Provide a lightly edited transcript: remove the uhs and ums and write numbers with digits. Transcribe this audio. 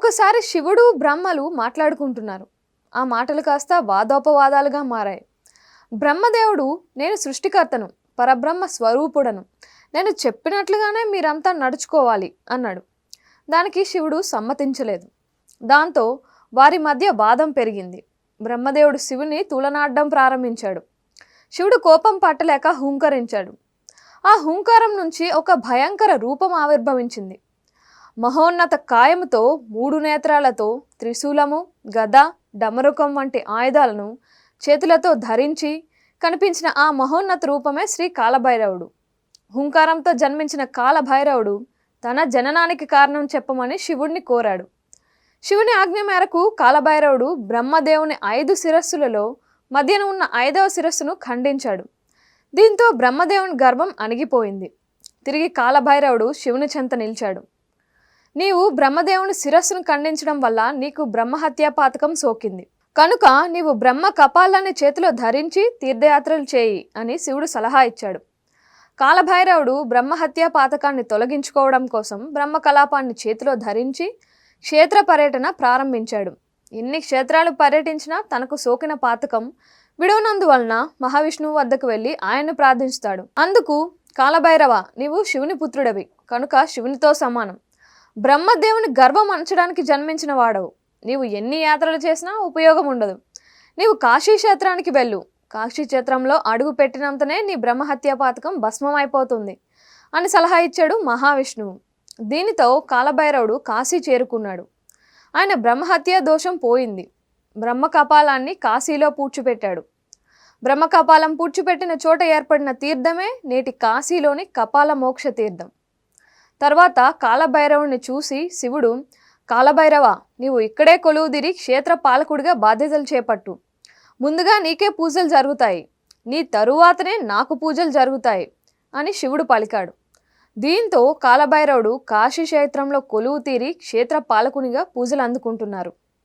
ఒకసారి శివుడు బ్రహ్మలు మాట్లాడుకుంటున్నారు. ఆ మాటలు కాస్త వాదోపవాదాలుగా మారాయి. బ్రహ్మదేవుడు, నేను సృష్టికర్తను, పరబ్రహ్మ స్వరూపుడను, నేను చెప్పినట్లుగానే మీరంతా నడుచుకోవాలి అన్నాడు. దానికి శివుడు సమ్మతించలేదు. దాంతో వారి మధ్య వాదం పెరిగింది. బ్రహ్మదేవుడు శివుని తూలనాడడం ప్రారంభించాడు. శివుడు కోపం పట్టలేక హూంకరించాడు. ఆ హూంకారం నుంచి ఒక భయంకర రూపం ఆవిర్భవించింది. మహోన్నత కాయముతో 3 నేత్రాలతో త్రిశూలము, గద, డమరుకం వంటి ఆయుధాలను చేతులతో ధరించి కనిపించిన ఆ మహోన్నత రూపమే శ్రీ కాలభైరవుడు. హుంకారంతో జన్మించిన కాలభైరవుడు తన జననానికి కారణం చెప్పమని శివుడిని కోరాడు. శివుని ఆజ్ఞ మేరకు కాలభైరవుడు బ్రహ్మదేవుని 5 శిరస్సులలో మధ్యన ఉన్న 5వ శిరస్సును ఖండించాడు. దీంతో బ్రహ్మదేవుని గర్వం అణిగిపోయింది. తిరిగి కాలభైరవుడు శివుని చెంత నిలిచాడు. నీవు బ్రహ్మదేవుని శిరస్సును ఖండించడం వల్ల నీకు బ్రహ్మహత్యా పాతకం సోకింది. కనుక నీవు బ్రహ్మ కపాలాన్ని చేతిలో ధరించి తీర్థయాత్రలు చేయి అని శివుడు సలహా ఇచ్చాడు. కాలభైరవుడు బ్రహ్మహత్యా పాతకాన్ని తొలగించుకోవడం కోసం బ్రహ్మకలాపాన్ని చేతిలో ధరించి క్షేత్ర పర్యటన ప్రారంభించాడు. ఎన్ని క్షేత్రాలు పర్యటించినా తనకు సోకిన పాతకం విడవనందువలన మహావిష్ణువు వద్దకు వెళ్ళి ఆయన్ను ప్రార్థిస్తాడు. అందుకు కాలభైరవ, నీవు శివుని పుత్రుడవి కనుక శివునితో సమానం. బ్రహ్మదేవుని గర్వం అణచడానికి జన్మించిన వాడవు. నీవు ఎన్ని యాత్రలు చేసినా ఉపయోగం ఉండదు. నీవు కాశీ క్షేత్రానికి వెళ్ళు. కాశీ క్షేత్రంలో అడుగు పెట్టినంతనే నీ బ్రహ్మహత్యా పాతకం భస్మమైపోతుంది అని సలహా ఇచ్చాడు మహావిష్ణువు. దీనితో కాలభైరవుడు కాశీ చేరుకున్నాడు. ఆయన బ్రహ్మహత్యా దోషం పోయింది. బ్రహ్మకపాలాన్ని కాశీలో పూడ్చిపెట్టాడు. బ్రహ్మకపాలం పూడ్చిపెట్టిన చోట ఏర్పడిన తీర్థమే నేటి కాశీలోని కపాల మోక్ష తీర్థం. తర్వాత కాలభైరవుని చూసి శివుడు, కాలభైరవ, నీవు ఇక్కడే కొలువుదిరి క్షేత్ర పాలకుడిగా బాధ్యతలు చేపట్టు. ముందుగా నీకే పూజలు జరుగుతాయి, నీ తరువాతనే నాకు పూజలు జరుగుతాయి అని శివుడు పలికాడు. దీంతో కాలభైరవుడు కాశీ క్షేత్రంలో కొలువు తీరి క్షేత్ర పాలకునిగా పూజలు అందుకుంటున్నారు.